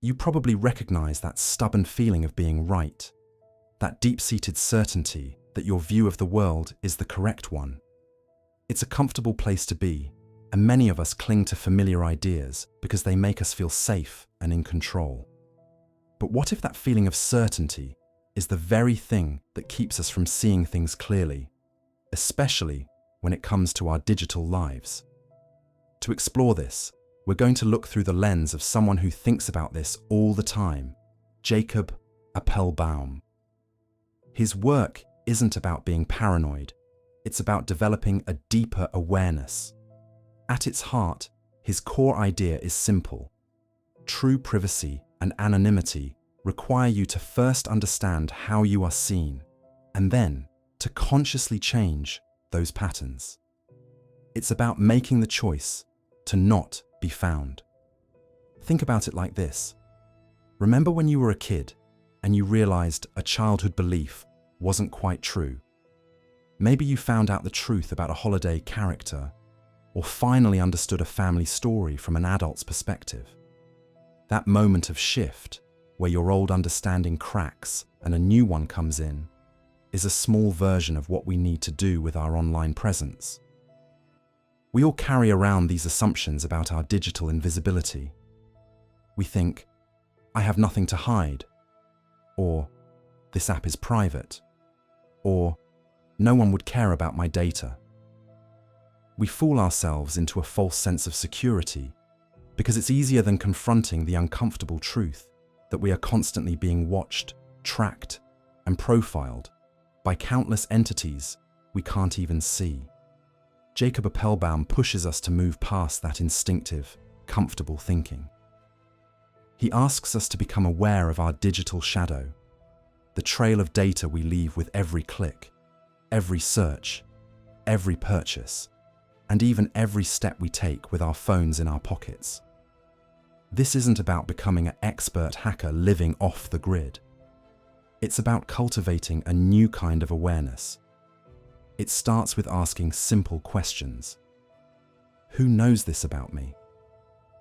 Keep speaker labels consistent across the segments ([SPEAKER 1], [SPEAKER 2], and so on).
[SPEAKER 1] You probably recognize that stubborn feeling of being right, that deep-seated certainty that your view of the world is the correct one. It's a comfortable place to be, and many of us cling to familiar ideas because they make us feel safe and in control. But what if that feeling of certainty is the very thing that keeps us from seeing things clearly, especially when it comes to our digital lives? To explore this, we're going to look through the lens of someone who thinks about this all the time, Jacob Appelbaum. His work isn't about being paranoid, it's about developing a deeper awareness. At its heart, his core idea is simple. True privacy and anonymity require you to first understand how you are seen, and then to consciously change those patterns. It's about making the choice to not be found. Think about it like this. Remember when you were a kid and you realized a childhood belief wasn't quite true? Maybe you found out the truth about a holiday character, or finally understood a family story from an adult's perspective. That moment of shift, where your old understanding cracks and a new one comes in, is a small version of what we need to do with our online presence. We all carry around these assumptions about our digital invisibility. We think, I have nothing to hide, or this app is private, or no one would care about my data. We fool ourselves into a false sense of security because it's easier than confronting the uncomfortable truth that we are constantly being watched, tracked, and profiled by countless entities we can't even see. Jacob Appelbaum pushes us to move past that instinctive, comfortable thinking. He asks us to become aware of our digital shadow, the trail of data we leave with every click, every search, every purchase, and even every step we take with our phones in our pockets. This isn't about becoming an expert hacker living off the grid. It's about cultivating a new kind of awareness. It starts with asking simple questions. Who knows this about me?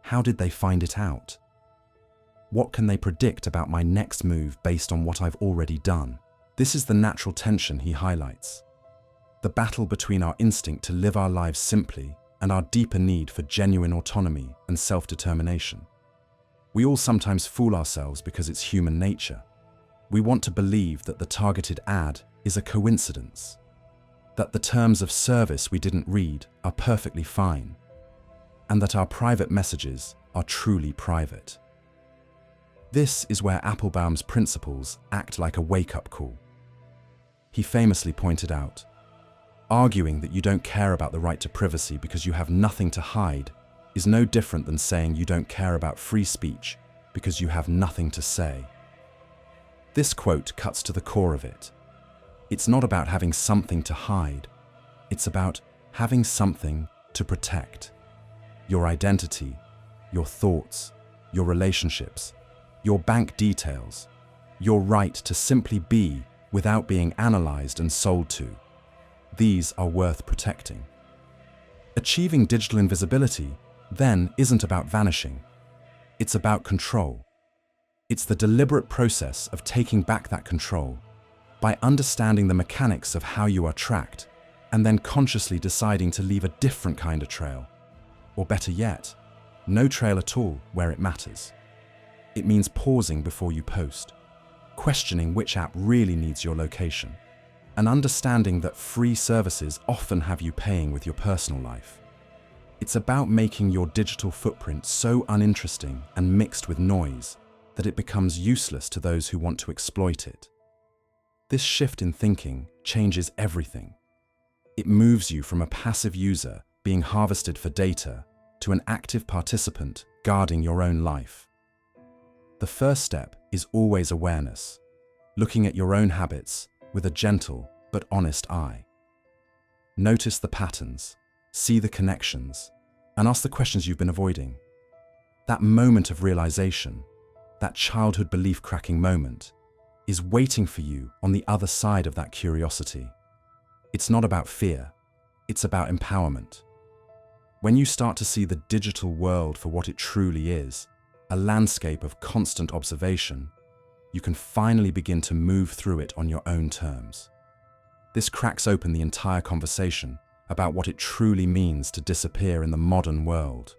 [SPEAKER 1] How did they find it out? What can they predict about my next move based on what I've already done? This is the natural tension he highlights. The battle between our instinct to live our lives simply and our deeper need for genuine autonomy and self-determination. We all sometimes fool ourselves because it's human nature. We want to believe that the targeted ad is a coincidence, that the terms of service we didn't read are perfectly fine, and that our private messages are truly private. This is where Appelbaum's principles act like a wake-up call. He famously pointed out, arguing that you don't care about the right to privacy because you have nothing to hide is no different than saying you don't care about free speech because you have nothing to say. This quote cuts to the core of it. It's not about having something to hide. It's about having something to protect. Your identity, your thoughts, your relationships, your bank details, your right to simply be without being analyzed and sold to. These are worth protecting. Achieving digital invisibility, then, isn't about vanishing. It's about control. It's the deliberate process of taking back that control by understanding the mechanics of how you are tracked and then consciously deciding to leave a different kind of trail. Or better yet, no trail at all where it matters. It means pausing before you post, questioning which app really needs your location, and understanding that free services often have you paying with your personal life. It's about making your digital footprint so uninteresting and mixed with noise that it becomes useless to those who want to exploit it. This shift in thinking changes everything. It moves you from a passive user being harvested for data to an active participant guarding your own life. The first step is always awareness, looking at your own habits with a gentle but honest eye. Notice the patterns, see the connections, and ask the questions you've been avoiding. That moment of realization, that childhood belief-cracking moment, is waiting for you on the other side of that curiosity. It's not about fear, it's about empowerment. When you start to see the digital world for what it truly is, a landscape of constant observation, you can finally begin to move through it on your own terms. This cracks open the entire conversation about what it truly means to disappear in the modern world.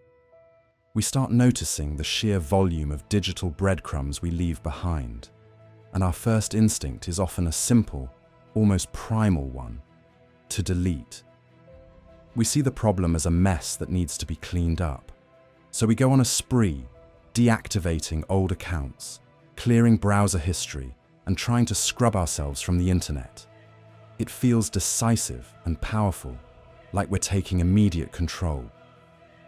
[SPEAKER 1] We start noticing the sheer volume of digital breadcrumbs we leave behind, and our first instinct is often a simple, almost primal one: to delete. We see the problem as a mess that needs to be cleaned up, so we go on a spree, deactivating old accounts, clearing browser history, and trying to scrub ourselves from the internet. It feels decisive and powerful, like we're taking immediate control.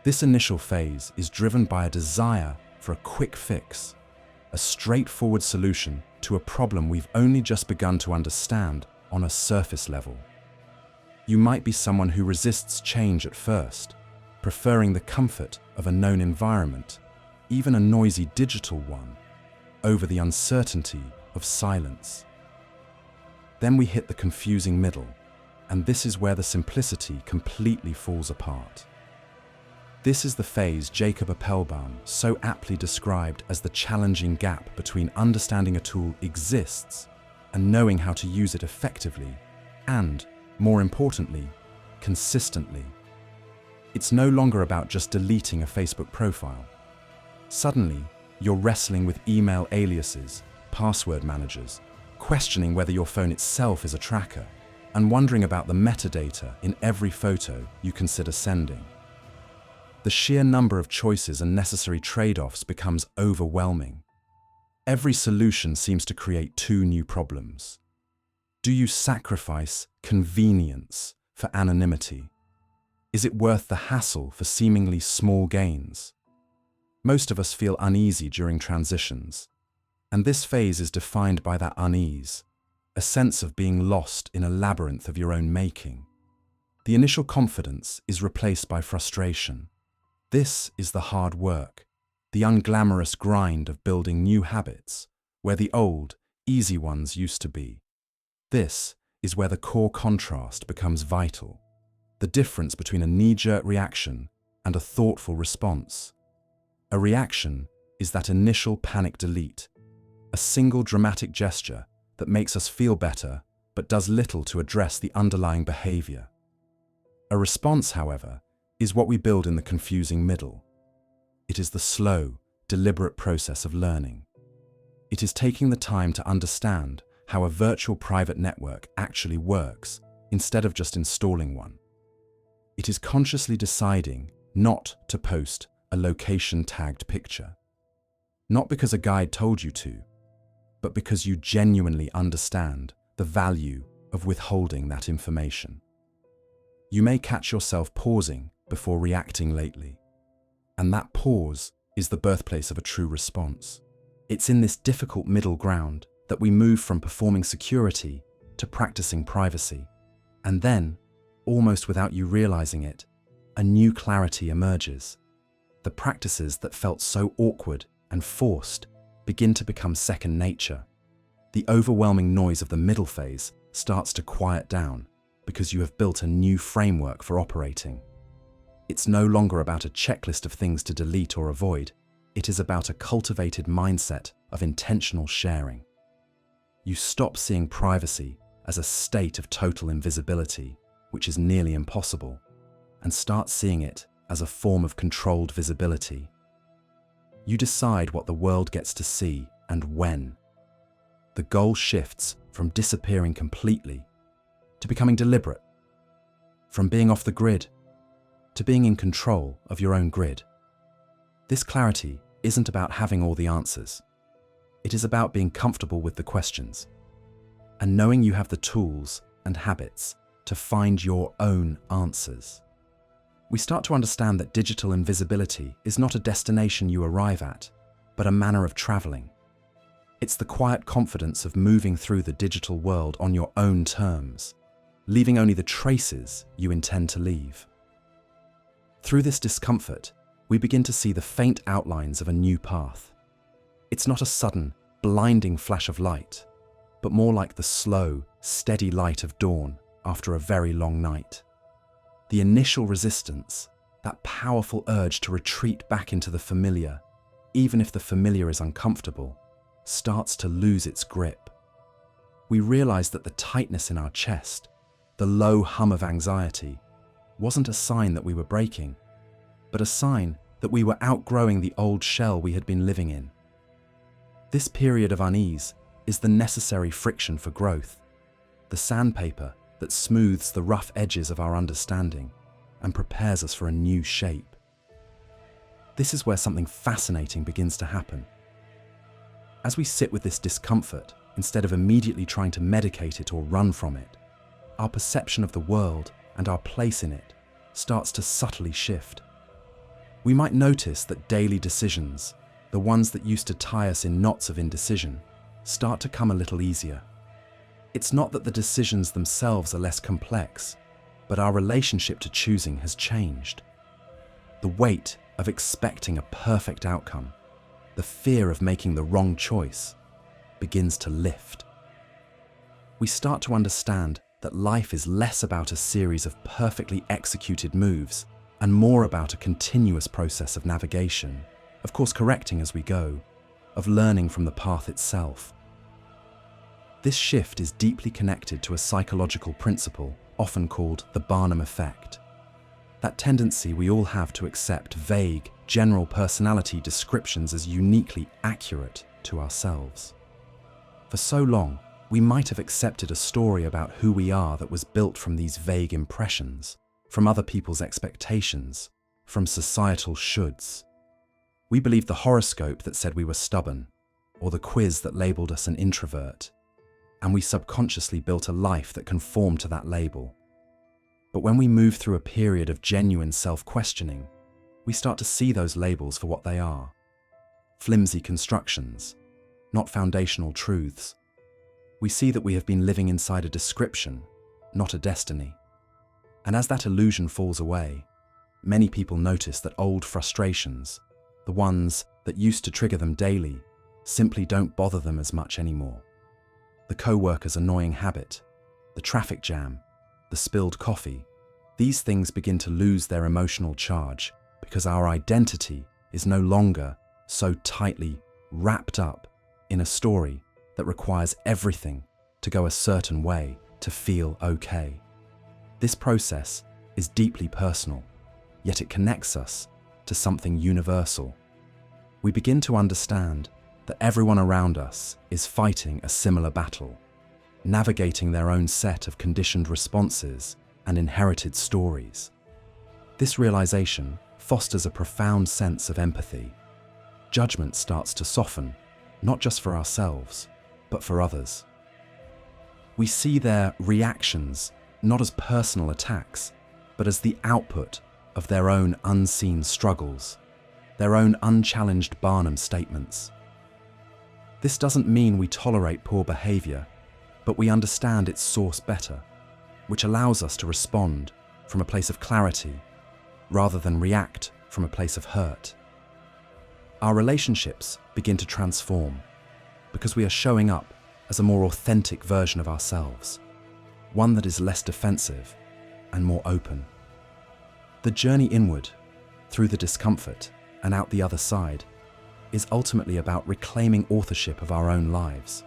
[SPEAKER 1] This initial phase is driven by a desire for a quick fix, a straightforward solution to a problem we've only just begun to understand on a surface level. You might be someone who resists change at first, preferring the comfort of a known environment, even a noisy digital one, over the uncertainty of silence. Then we hit the confusing middle, and this is where the simplicity completely falls apart. This is the phase Jacob Appelbaum so aptly described as the challenging gap between understanding a tool exists and knowing how to use it effectively and, more importantly, consistently. It's no longer about just deleting a Facebook profile. Suddenly, you're wrestling with email aliases, password managers, questioning whether your phone itself is a tracker, and wondering about the metadata in every photo you consider sending. The sheer number of choices and necessary trade-offs becomes overwhelming. Every solution seems to create two new problems. Do you sacrifice convenience for anonymity? Is it worth the hassle for seemingly small gains? Most of us feel uneasy during transitions, and this phase is defined by that unease, a sense of being lost in a labyrinth of your own making. The initial confidence is replaced by frustration. This is the hard work, the unglamorous grind of building new habits, where the old, easy ones used to be. This is where the core contrast becomes vital, the difference between a knee-jerk reaction and a thoughtful response. A reaction is that initial panic delete, a single dramatic gesture that makes us feel better but does little to address the underlying behavior. A response, however, is what we build in the confusing middle. It is the slow, deliberate process of learning. It is taking the time to understand how a virtual private network actually works instead of just installing one. It is consciously deciding not to post a location-tagged picture. Not because a guide told you to, but because you genuinely understand the value of withholding that information. You may catch yourself pausing before reacting lately, and that pause is the birthplace of a true response. It's in this difficult middle ground that we move from performing security to practicing privacy, and then, almost without you realizing it, a new clarity emerges. The practices that felt so awkward and forced begin to become second nature. The overwhelming noise of the middle phase starts to quiet down because you have built a new framework for operating. It's no longer about a checklist of things to delete or avoid. It is about a cultivated mindset of intentional sharing. You stop seeing privacy as a state of total invisibility, which is nearly impossible, and start seeing it as a form of controlled visibility. You decide what the world gets to see and when. The goal shifts from disappearing completely to becoming deliberate, from being off the grid to being in control of your own grid. This clarity isn't about having all the answers. It is about being comfortable with the questions and knowing you have the tools and habits to find your own answers. We start to understand that digital invisibility is not a destination you arrive at, but a manner of traveling. It's the quiet confidence of moving through the digital world on your own terms, leaving only the traces you intend to leave. Through this discomfort, we begin to see the faint outlines of a new path. It's not a sudden, blinding flash of light, but more like the slow, steady light of dawn after a very long night. The initial resistance, that powerful urge to retreat back into the familiar, even if the familiar is uncomfortable, starts to lose its grip. We realize that the tightness in our chest, the low hum of anxiety, wasn't a sign that we were breaking, but a sign that we were outgrowing the old shell we had been living in. This period of unease is the necessary friction for growth, the sandpaper that smooths the rough edges of our understanding and prepares us for a new shape. This is where something fascinating begins to happen. As we sit with this discomfort, instead of immediately trying to medicate it or run from it, our perception of the world and our place in it starts to subtly shift. We might notice that daily decisions, the ones that used to tie us in knots of indecision, start to come a little easier. It's not that the decisions themselves are less complex, but our relationship to choosing has changed. The weight of expecting a perfect outcome, the fear of making the wrong choice, begins to lift. We start to understand that life is less about a series of perfectly executed moves and more about a continuous process of navigation, of course correcting as we go, of learning from the path itself. This shift is deeply connected to a psychological principle often called the Barnum effect. That tendency we all have to accept vague, general personality descriptions as uniquely accurate to ourselves. For so long, we might have accepted a story about who we are that was built from these vague impressions, from other people's expectations, from societal shoulds. We believed the horoscope that said we were stubborn, or the quiz that labelled us an introvert, and we subconsciously built a life that conformed to that label. But when we move through a period of genuine self-questioning, we start to see those labels for what they are: flimsy constructions, not foundational truths. We see that we have been living inside a description, not a destiny. And as that illusion falls away, many people notice that old frustrations, the ones that used to trigger them daily, simply don't bother them as much anymore. The co-worker's annoying habit, the traffic jam, the spilled coffee, these things begin to lose their emotional charge because our identity is no longer so tightly wrapped up in a story that requires everything to go a certain way to feel okay. This process is deeply personal, yet it connects us to something universal. We begin to understand that everyone around us is fighting a similar battle, navigating their own set of conditioned responses and inherited stories. This realization fosters a profound sense of empathy. Judgment starts to soften, not just for ourselves, but for others. We see their reactions not as personal attacks, but as the output of their own unseen struggles, their own unchallenged Barnum statements. This doesn't mean we tolerate poor behavior, but we understand its source better, which allows us to respond from a place of clarity rather than react from a place of hurt. Our relationships begin to transform because we are showing up as a more authentic version of ourselves, one that is less defensive and more open. The journey inward, through the discomfort and out the other side, is ultimately about reclaiming authorship of our own lives.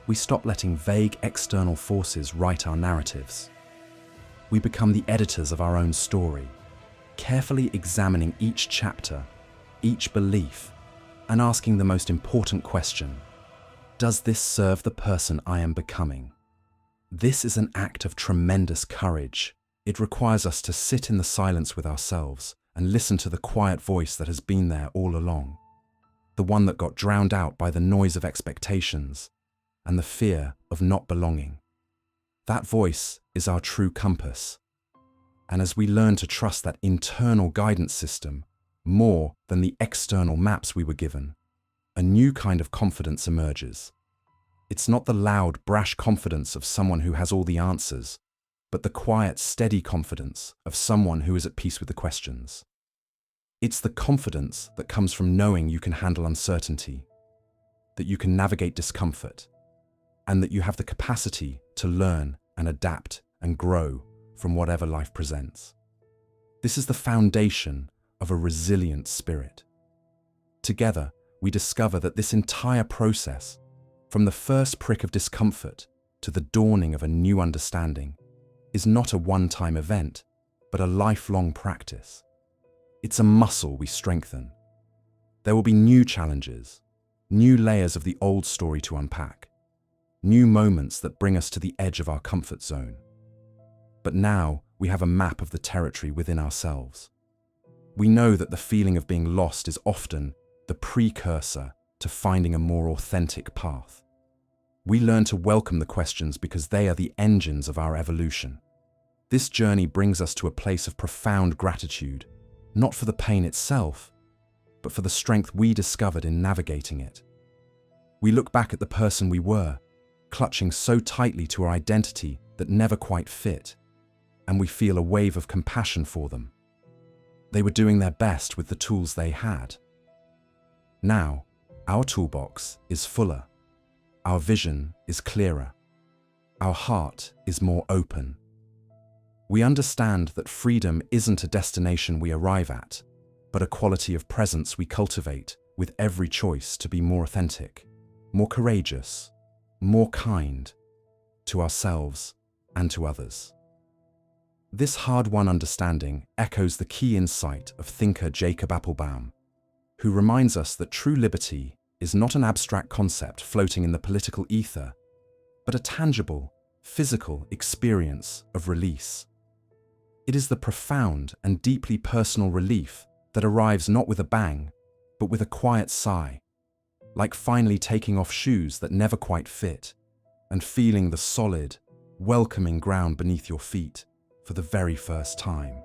[SPEAKER 1] We stop letting vague external forces write our narratives. We become the editors of our own story, carefully examining each chapter, each belief, and asking the most important question: does this serve the person I am becoming? This is an act of tremendous courage. It requires us to sit in the silence with ourselves and listen to the quiet voice that has been there all along, the one that got drowned out by the noise of expectations and the fear of not belonging. That voice is our true compass. And as we learn to trust that internal guidance system more than the external maps we were given, a new kind of confidence emerges. It's not the loud, brash confidence of someone who has all the answers, but the quiet, steady confidence of someone who is at peace with the questions. It's the confidence that comes from knowing you can handle uncertainty, that you can navigate discomfort, and that you have the capacity to learn and adapt and grow from whatever life presents. This is the foundation of a resilient spirit. Together, we discover that this entire process, from the first prick of discomfort to the dawning of a new understanding, is not a one-time event, but a lifelong practice. It's a muscle we strengthen. There will be new challenges, new layers of the old story to unpack, new moments that bring us to the edge of our comfort zone. But now we have a map of the territory within ourselves. We know that the feeling of being lost is often the precursor to finding a more authentic path. We learn to welcome the questions because they are the engines of our evolution. This journey brings us to a place of profound gratitude, not for the pain itself, but for the strength we discovered in navigating it. We look back at the person we were, clutching so tightly to our identity that never quite fit, and we feel a wave of compassion for them. They were doing their best with the tools they had. Now, our toolbox is fuller, our vision is clearer, our heart is more open. We understand that freedom isn't a destination we arrive at, but a quality of presence we cultivate with every choice to be more authentic, more courageous, more kind to ourselves and to others. This hard-won understanding echoes the key insight of thinker Jacob Appelbaum, who reminds us that true liberty is not an abstract concept floating in the political ether, but a tangible, physical experience of release. It is the profound and deeply personal relief that arrives not with a bang, but with a quiet sigh, like finally taking off shoes that never quite fit and feeling the solid, welcoming ground beneath your feet for the very first time.